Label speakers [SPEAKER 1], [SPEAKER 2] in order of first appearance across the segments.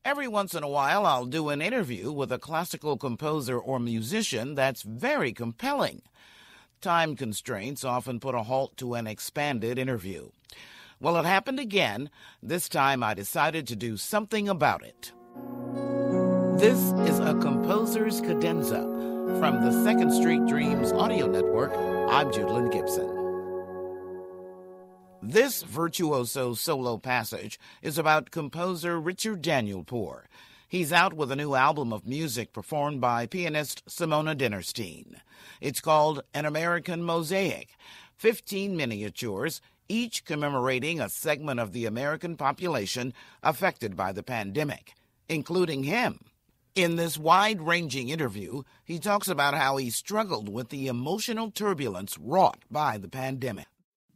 [SPEAKER 1] Every once in a while, I'll do an interview with a classical composer or musician that's very compelling. Time constraints often put a halt to an expanded interview. Well, it happened again. This time I decided to do something about it. This is a Composer's Cadenza. From the 2nd Street Dreams audio network, I'm Judelin Gibson. This virtuoso solo passage is about composer Richard Danielpour. He's out with a new album of music performed by pianist Simone Dinnerstein. It's called An American Mosaic, 15 miniatures, each commemorating a segment of the American population affected by the pandemic, including him. In this wide-ranging interview, he talks about how he struggled with the emotional turbulence wrought by the pandemic.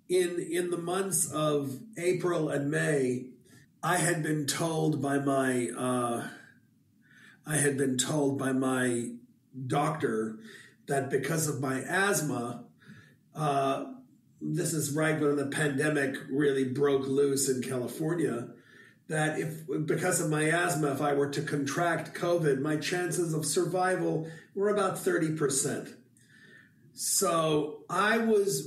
[SPEAKER 2] In the months of April and May, I had been told by my doctor that because of my asthma, this is right when the pandemic really broke loose in California, that because of my asthma, if I were to contract COVID, my chances of survival were about 30%. So I was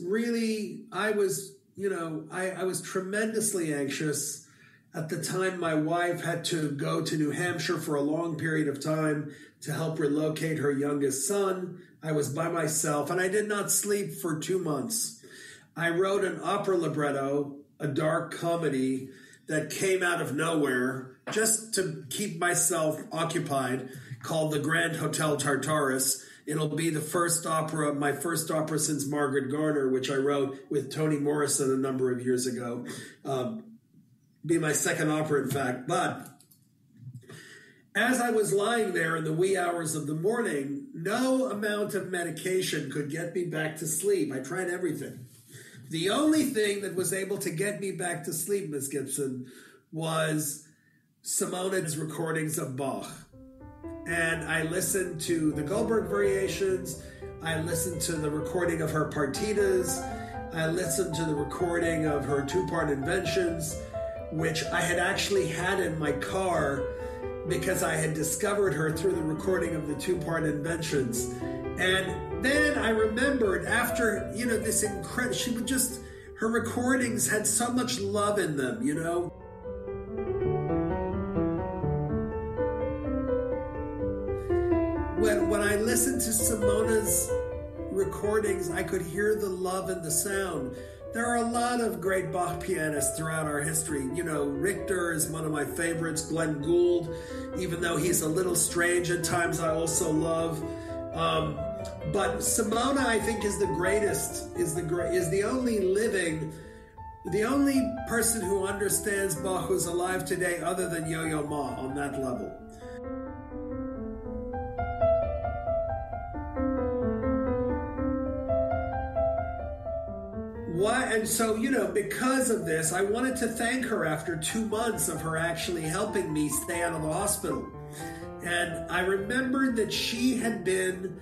[SPEAKER 2] tremendously anxious. At the time, my wife had to go to New Hampshire for a long period of time to help relocate her youngest son. I was by myself, and I did not sleep for 2 months. I wrote an opera libretto, a dark comedy that came out of nowhere just to keep myself occupied, called The Grand Hotel Tartarus. It'll be my first opera since Margaret Garner, which I wrote with Toni Morrison a number of years ago. Be my second opera, in fact. But as I was lying there in the wee hours of the morning, no amount of medication could get me back to sleep. I tried everything. The only thing that was able to get me back to sleep, Ms. Gibson, was Simone's recordings of Bach. And I listened to the Goldberg Variations. I listened to the recording of her partitas. I listened to the recording of her two-part inventions, which I had actually had in my car because I had discovered her through the recording of the two-part inventions. And then I remembered after, this incredible, her recordings had so much love in them, When I listened to Simone's recordings, I could hear the love in the sound. There are a lot of great Bach pianists throughout our history. Richter is one of my favorites. Glenn Gould, even though he's a little strange at times, I also love. But Simone, I think, is the greatest, is the only person who understands Bach who's alive today other than Yo-Yo Ma on that level. And so, because of this, I wanted to thank her after 2 months of her actually helping me stay out of the hospital. And I remembered that she had been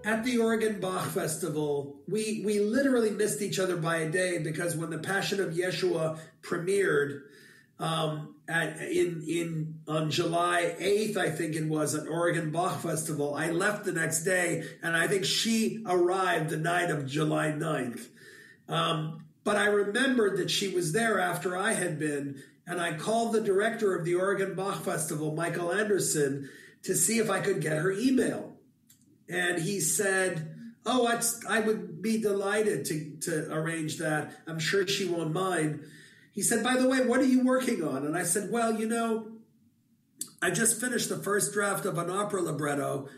[SPEAKER 2] at the Oregon Bach Festival. We literally missed each other by a day because when the Passion of Yeshua premiered on July 8th, I think it was, at Oregon Bach Festival, I left the next day, and I think she arrived the night of July 9th. But I remembered that she was there after I had been, and I called the director of the Oregon Bach Festival, Michael Anderson, to see if I could get her email. And he said, I would be delighted to arrange that. I'm sure she won't mind. He said, by the way, what are you working on? And I said, well, I just finished the first draft of an opera libretto,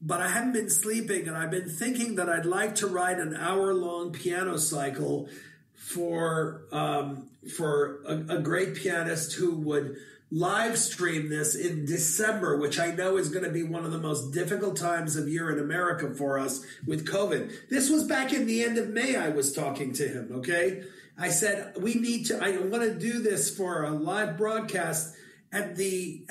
[SPEAKER 2] but I haven't been sleeping, and I've been thinking that I'd like to write an hour-long piano cycle for a great pianist who would live stream this in December, which I know is going to be one of the most difficult times of year in America for us with COVID. This was back in the end of May I was talking to him, okay? I said, I want to do this for a live broadcast at the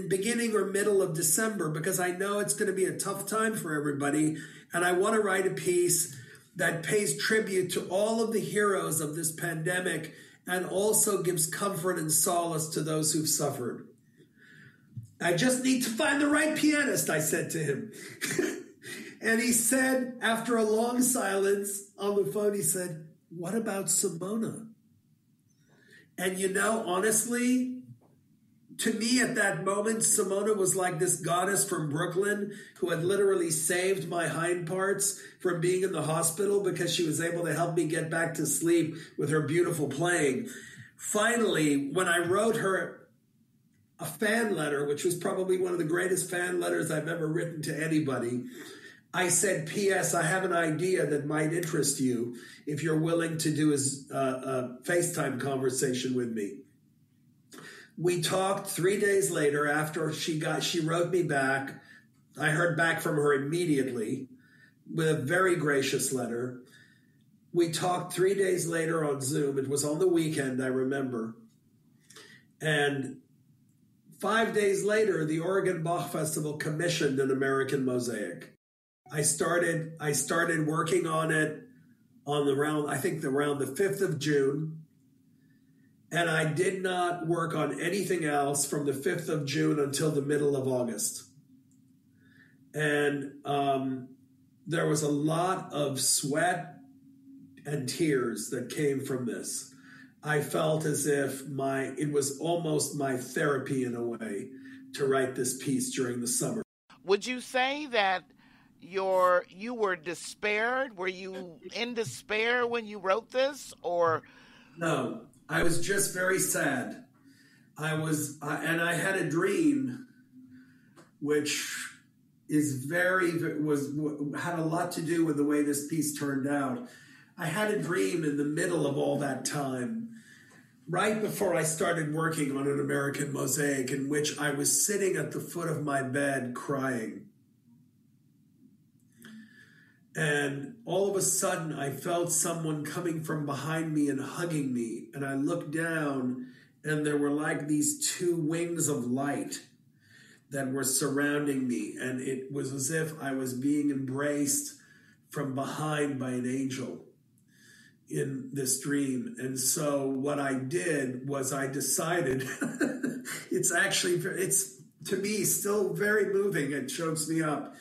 [SPEAKER 2] beginning or middle of December, because I know it's going to be a tough time for everybody. And I want to write a piece that pays tribute to all of the heroes of this pandemic and also gives comfort and solace to those who've suffered. I just need to find the right pianist, I said to him. And he said, after a long silence on the phone, he said, what about Simona? And you know, honestly, to me at that moment, Simona was like this goddess from Brooklyn who had literally saved my hind parts from being in the hospital because she was able to help me get back to sleep with her beautiful playing. Finally, when I wrote her a fan letter, which was probably one of the greatest fan letters I've ever written to anybody, I said, P.S., I have an idea that might interest you if you're willing to do a FaceTime conversation with me. We talked 3 days later after she wrote me back. I heard back from her immediately with a very gracious letter. We talked 3 days later on Zoom. It was on the weekend, I remember. And 5 days later, the Oregon Bach Festival commissioned an American Mosaic. I started working on it around the 5th of June. And I did not work on anything else from the 5th of June until the middle of August. And there was a lot of sweat and tears that came from this. I felt as if it was almost my therapy in a way to write this piece during the summer.
[SPEAKER 1] Would you say that you were despaired? Were you in despair when you wrote this, or?
[SPEAKER 2] No, I was just very sad. And I had a dream, which had a lot to do with the way this piece turned out. I had a dream in the middle of all that time, right before I started working on an American Mosaic, in which I was sitting at the foot of my bed crying. And all of a sudden, I felt someone coming from behind me and hugging me. And I looked down, and there were like these two wings of light that were surrounding me. And it was as if I was being embraced from behind by an angel in this dream. And so what I did was I decided, it's to me still very moving. It chokes me up.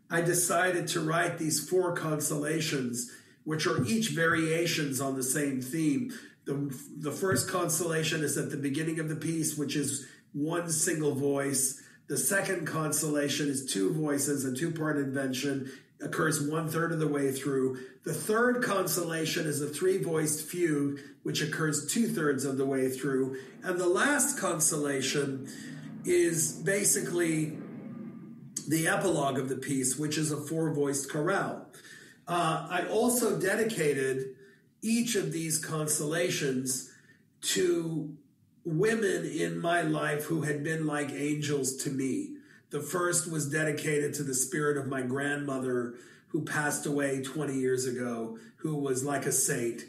[SPEAKER 2] I decided to write these 4 constellations, which are each variations on the same theme. The first constellation is at the beginning of the piece, which is one single voice. The second constellation is 2 voices, a 2-part invention, occurs 1/3 of the way through. The third constellation is a 3-voiced fugue, which occurs 2/3 of the way through. And the last constellation is basically the epilogue of the piece, which is a 4-voiced chorale. I also dedicated each of these constellations to women in my life who had been like angels to me. The first was dedicated to the spirit of my grandmother, who passed away 20 years ago, who was like a saint.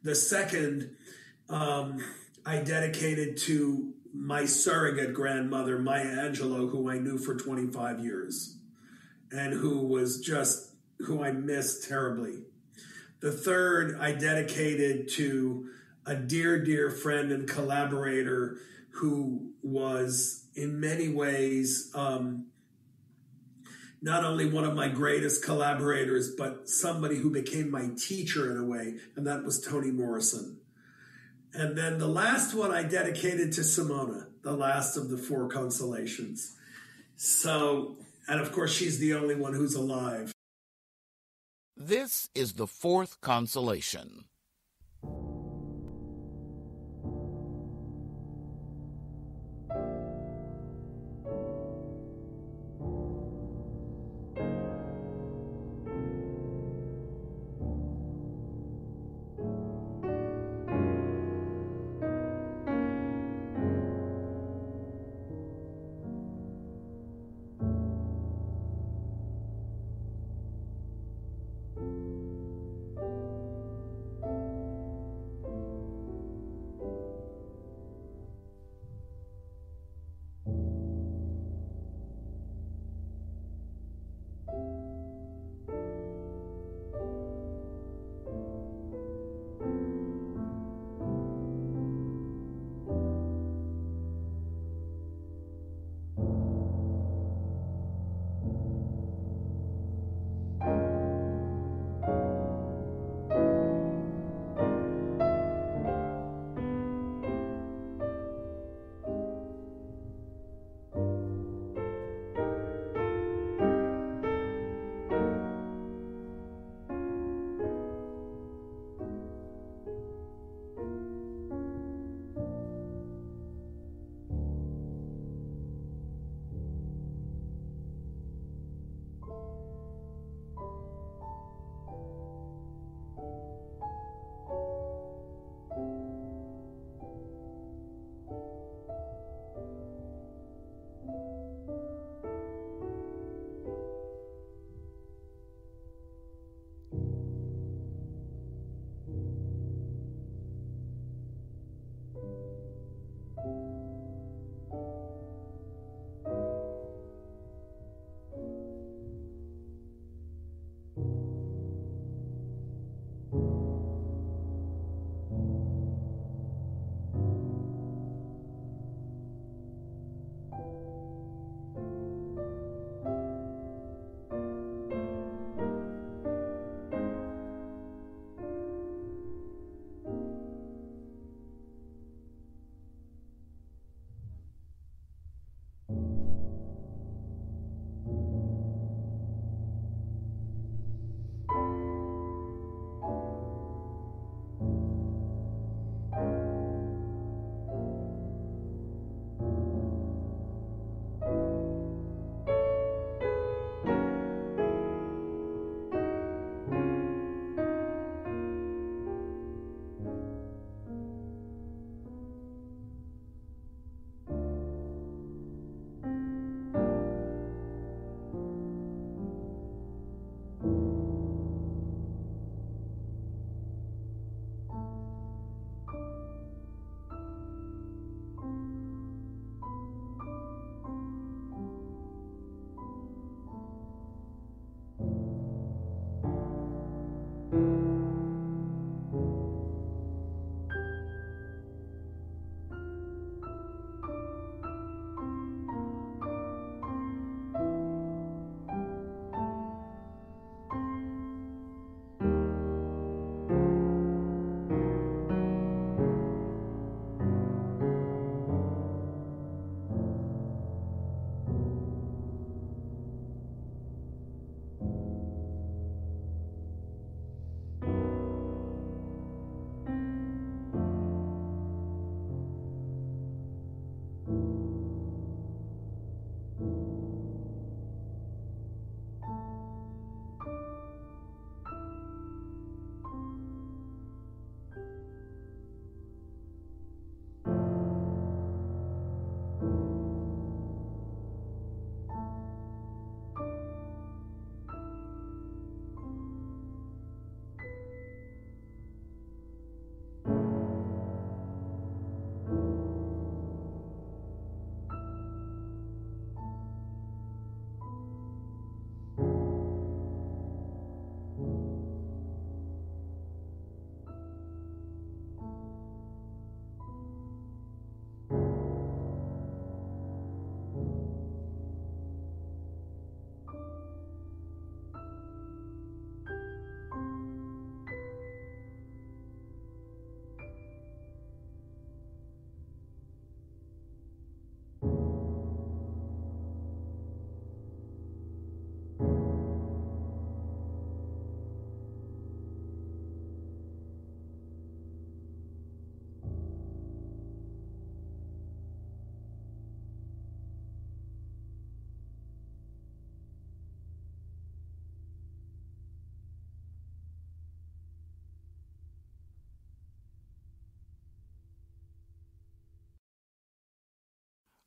[SPEAKER 2] The second, I dedicated to my surrogate grandmother, Maya Angelou, who I knew for 25 years and who I miss terribly. The third I dedicated to a dear, dear friend and collaborator who was in many ways not only one of my greatest collaborators, but somebody who became my teacher in a way, and that was Toni Morrison. And then the last one I dedicated to Simona, the last of the 4 constellations. So, and of course, she's the only one who's alive.
[SPEAKER 1] This is the 4th constellation.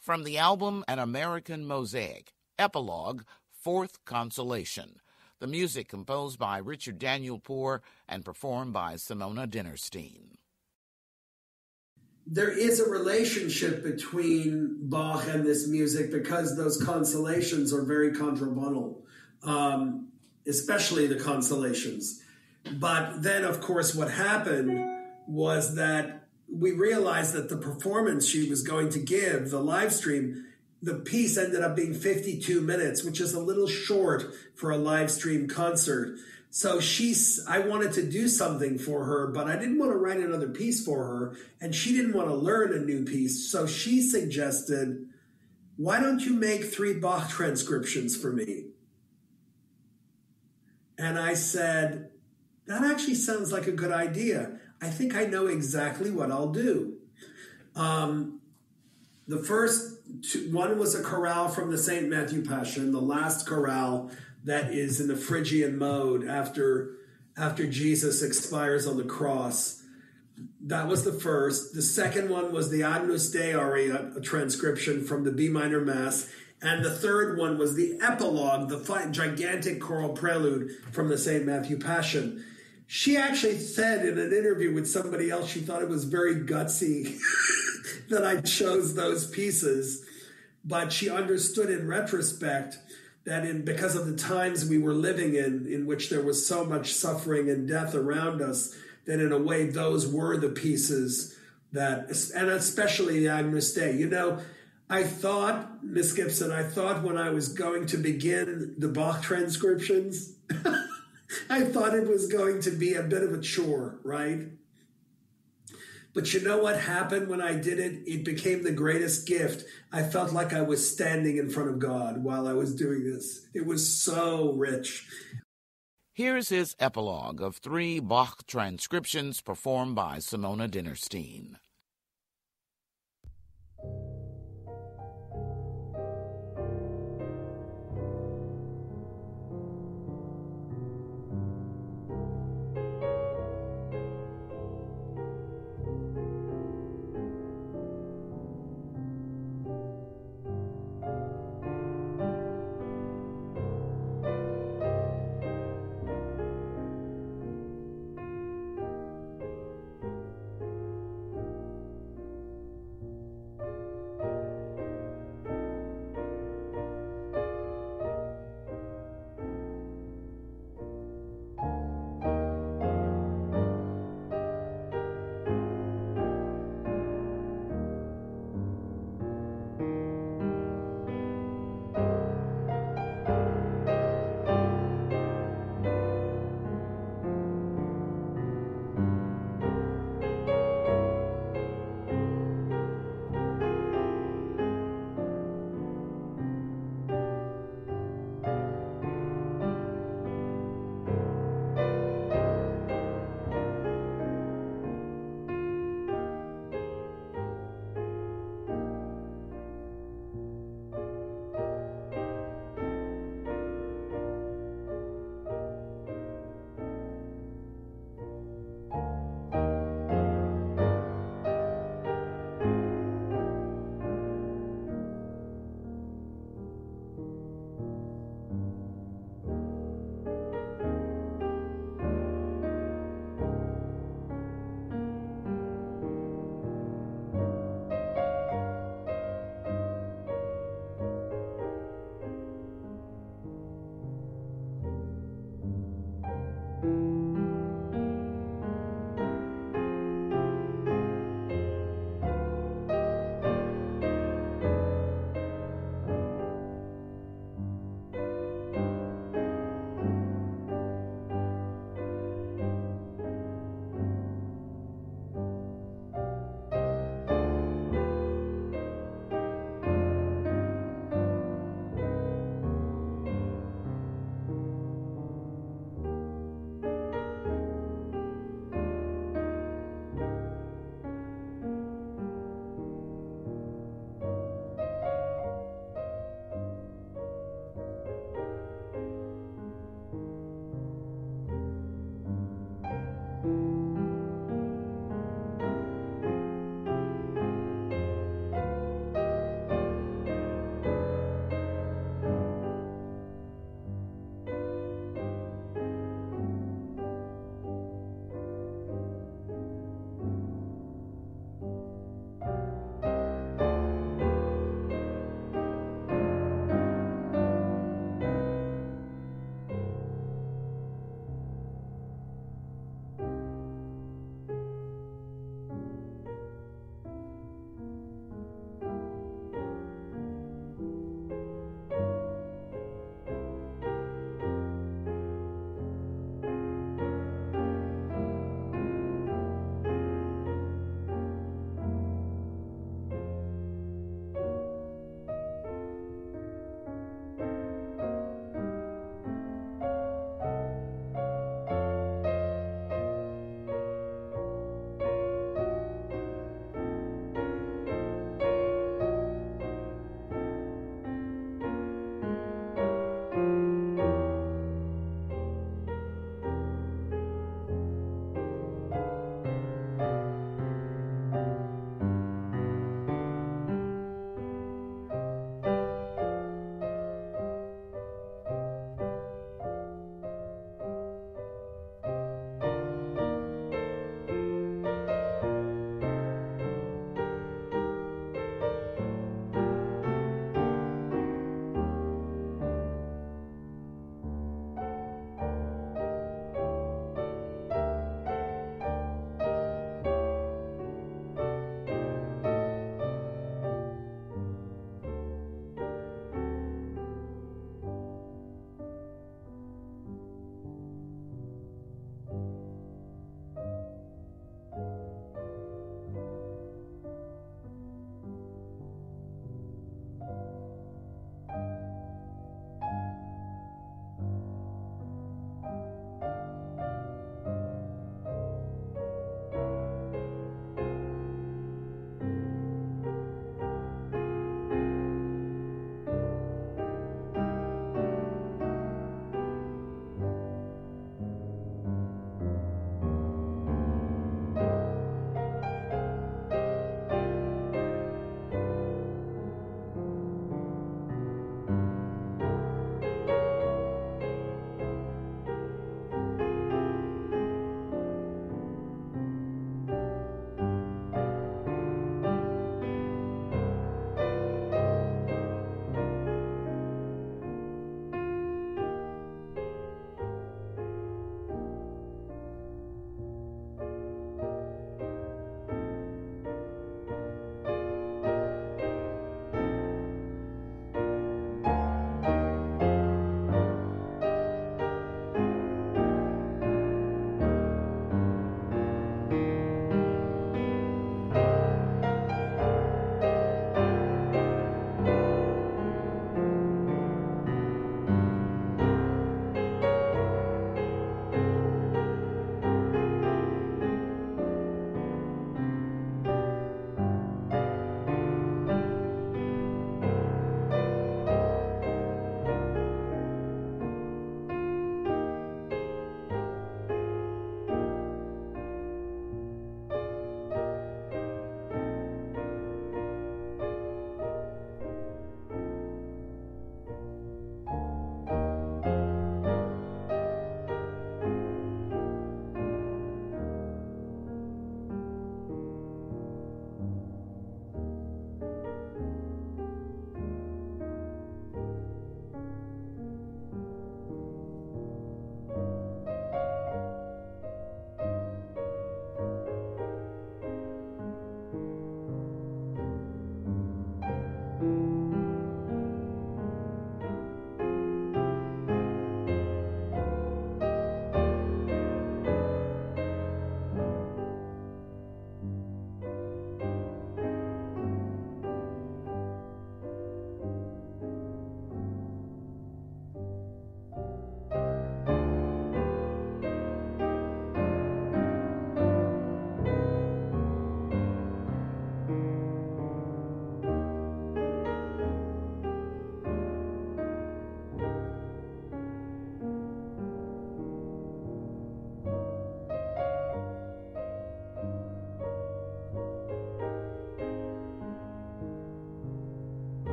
[SPEAKER 1] From the album An American Mosaic, Epilogue, Fourth Consolation. The music composed by Richard Danielpour and performed by Simone Dinnerstein.
[SPEAKER 2] There is a relationship between Bach and this music because those consolations are very contrapuntal, especially the consolations. But then, of course, what happened was that we realized that the performance she was going to give, the live stream, the piece ended up being 52 minutes, which is a little short for a live stream concert. So I wanted to do something for her, but I didn't want to write another piece for her, and she didn't want to learn a new piece. So she suggested, why don't you make 3 Bach transcriptions for me? And I said, that actually sounds like a good idea. I think I know exactly what I'll do. The first one was a chorale from the St. Matthew Passion, the last chorale that is in the Phrygian mode after Jesus expires on the cross. That was the first. The second one was the Agnus Dei aria, a transcription from the B minor Mass. And the third one was the epilogue, the gigantic choral prelude from the St. Matthew Passion. She actually said in an interview with somebody else, she thought it was very gutsy that I chose those pieces. But she understood in retrospect that because of the times we were living in which there was so much suffering and death around us, that in a way those were the pieces that, and especially the Agnus Dei. You know, I thought, Miss Gibson, when I was going to begin the Bach transcriptions, I thought it was going to be a bit of a chore, right? But you know what happened when I did it? It became the greatest gift. I felt like I was standing in front of God while I was doing this. It was so rich.
[SPEAKER 1] Here's his epilogue of 3 Bach transcriptions performed by Simone Dinnerstein.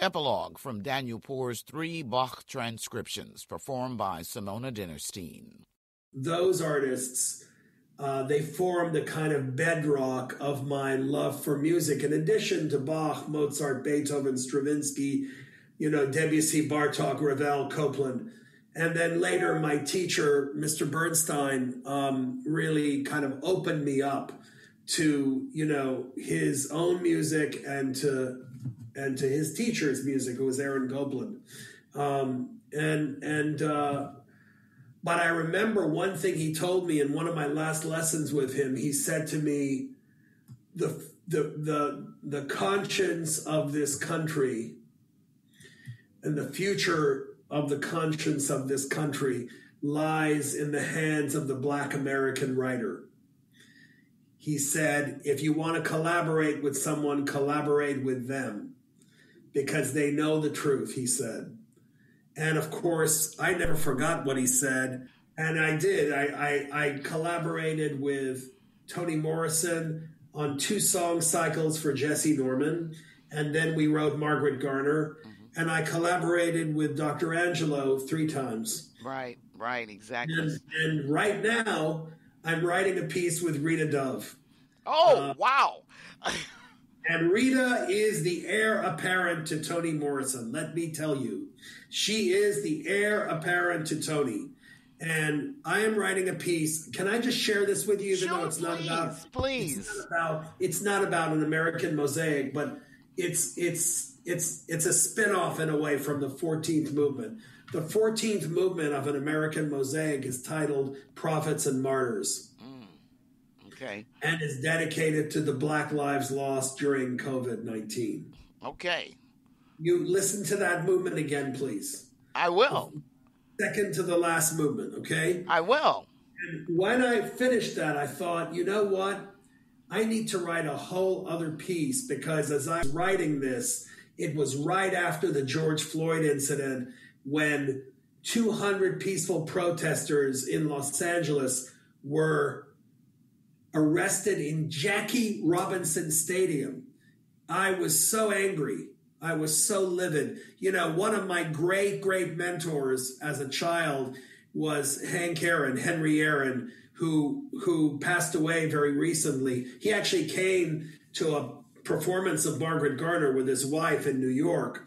[SPEAKER 1] Epilogue from Danielpour's 3 Bach transcriptions performed by Simone Dinnerstein.
[SPEAKER 2] Those artists, they formed the kind of bedrock of my love for music. In addition to Bach, Mozart, Beethoven, Stravinsky, Debussy, Bartók, Ravel, Copland. And then later, my teacher, Mr. Bernstein, really kind of opened me up to, his own music and to his teacher's music, who was Aaron Copland. But I remember one thing he told me in one of my last lessons with him. He said to me, the conscience of this country and the future of the conscience of this country lies in the hands of the Black American writer. He said, if you want to collaborate with someone, collaborate with them because they know the truth, he said. And of course, I never forgot what he said. And I did. I collaborated with Toni Morrison on 2 song cycles for Jesse Norman. And then we wrote Margaret Garner. And I collaborated with Dr. Angelo 3 times.
[SPEAKER 1] Right, exactly.
[SPEAKER 2] And right now, I'm writing a piece with Rita Dove.
[SPEAKER 1] Oh, wow.
[SPEAKER 2] And Rita is the heir apparent to Toni Morrison, let me tell you. She is the heir apparent to Toni. And I am writing a piece. Can I just share this with you, even though it's not about...
[SPEAKER 1] Please.
[SPEAKER 2] It's not about an American Mosaic, but it's a spin-off in a way from the 14th movement. The 14th movement of an American Mosaic is titled Prophets and Martyrs.
[SPEAKER 1] Okay.
[SPEAKER 2] And is dedicated to the Black lives lost during COVID-19.
[SPEAKER 1] Okay.
[SPEAKER 2] You listen to that movement again, please.
[SPEAKER 1] I will.
[SPEAKER 2] Second to the last movement, okay?
[SPEAKER 1] I will.
[SPEAKER 2] And when I finished that, I thought, you know what? I need to write a whole other piece because as I was writing this, it was right after the George Floyd incident when 200 peaceful protesters in Los Angeles were arrested in Jackie Robinson Stadium. I was so angry. I was so livid. One of my great mentors as a child was Henry Aaron, who passed away very recently. He actually came to a performance of Margaret Garner with his wife in New York.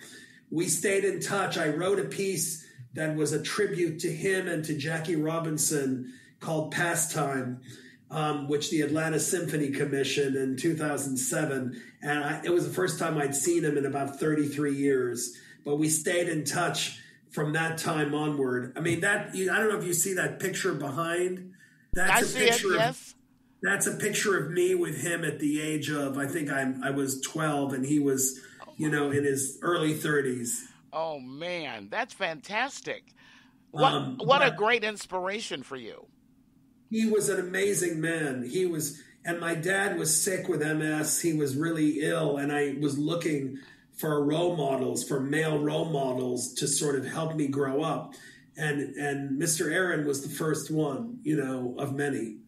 [SPEAKER 2] We stayed in touch. I wrote a piece that was a tribute to him and to Jackie Robinson called Pastime, which the Atlanta Symphony commissioned in 2007. And it was the first time I'd seen him in about 33 years. But we stayed in touch from that time onward. I mean, I don't know if you see that picture behind.
[SPEAKER 1] I see it, yes.
[SPEAKER 2] That's a picture of me with him at the age of, I think I was 12 and he was, in his early 30s.
[SPEAKER 1] Oh, man, that's fantastic. What a great inspiration for you.
[SPEAKER 2] He was an amazing man. And my dad was sick with MS. He was really ill, and I was looking for male role models to sort of help me grow up. And Mr. Aaron was the first one, of many.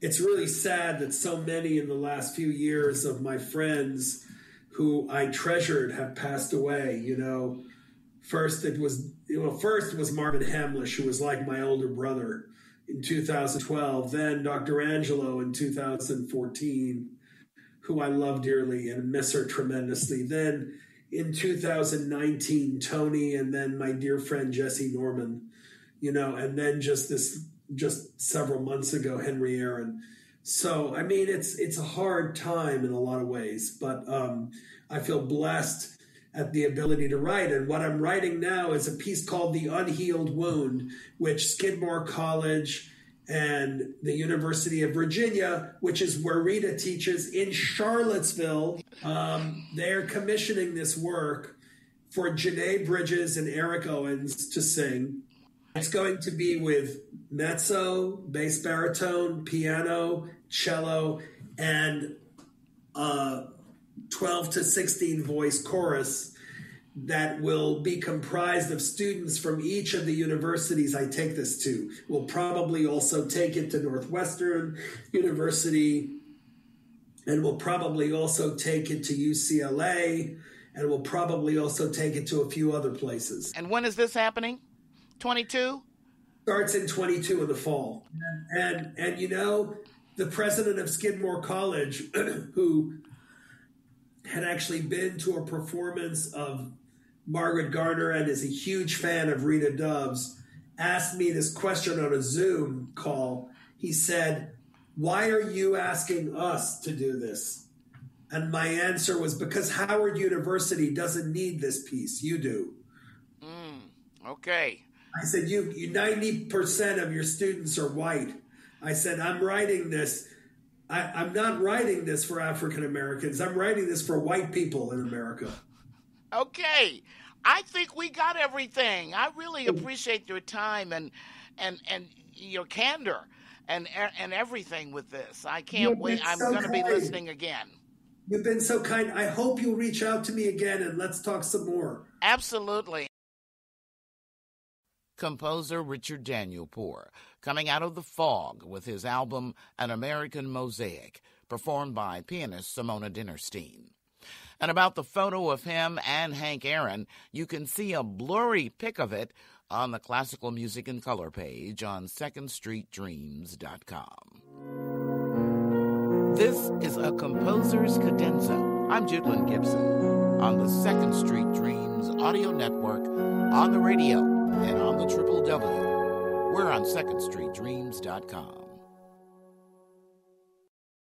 [SPEAKER 2] It's really sad that so many in the last few years of my friends who I treasured have passed away, First it was Marvin Hamlish, who was like my older brother in 2012. Then Dr. Angelo in 2014, who I love dearly and miss her tremendously. Then in 2019, Toni, and then my dear friend Jesse Norman, and then just several months ago, Henry Aaron. So, I mean, it's a hard time in a lot of ways, but I feel blessed at the ability to write. And what I'm writing now is a piece called The Unhealed Wound, which Skidmore College and the University of Virginia, which is where Rita teaches in Charlottesville, they're commissioning this work for Janae Bridges and Eric Owens to sing. It's going to be with mezzo, bass baritone, piano, cello, and 12 to 16 voice chorus that will be comprised of students from each of the universities I take this to. We'll probably also take it to Northwestern University, and we'll probably also take it to UCLA, and we'll probably also take it to a few other places.
[SPEAKER 1] And when is this happening? 22?
[SPEAKER 2] Starts in 22 in the fall. And you know, the president of Skidmore College, who had actually been to a performance of Margaret Garner and is a huge fan of Rita Dove's, asked me this question on a Zoom call. He said, "Why are you asking us to do this?" And my answer was, because Howard University doesn't need this piece. You do.
[SPEAKER 1] Okay.
[SPEAKER 2] I said, you 90% of your students are white. I said, I'm writing this. I'm not writing this for African Americans. I'm writing this for white people in America.
[SPEAKER 1] Okay. I think we got everything. I really appreciate your time and your candor and everything with this. I can't wait. I'm going to be listening again.
[SPEAKER 2] You've been so kind. I hope you'll reach out to me again and let's talk some more.
[SPEAKER 1] Absolutely. Composer Richard Danielpour, coming out of the fog with his album An American Mosaic, performed by pianist Simone Dinnerstein. And about the photo of him and Hank Aaron, you can see a blurry pic of it on the Classical Music in Color page on secondstreetdreams.com. This is a Composer's Cadenza. I'm Judlin Gibson on the Second Street Dreams audio network, on the radio, and on the Triple W. We're on secondstreetdreams.com.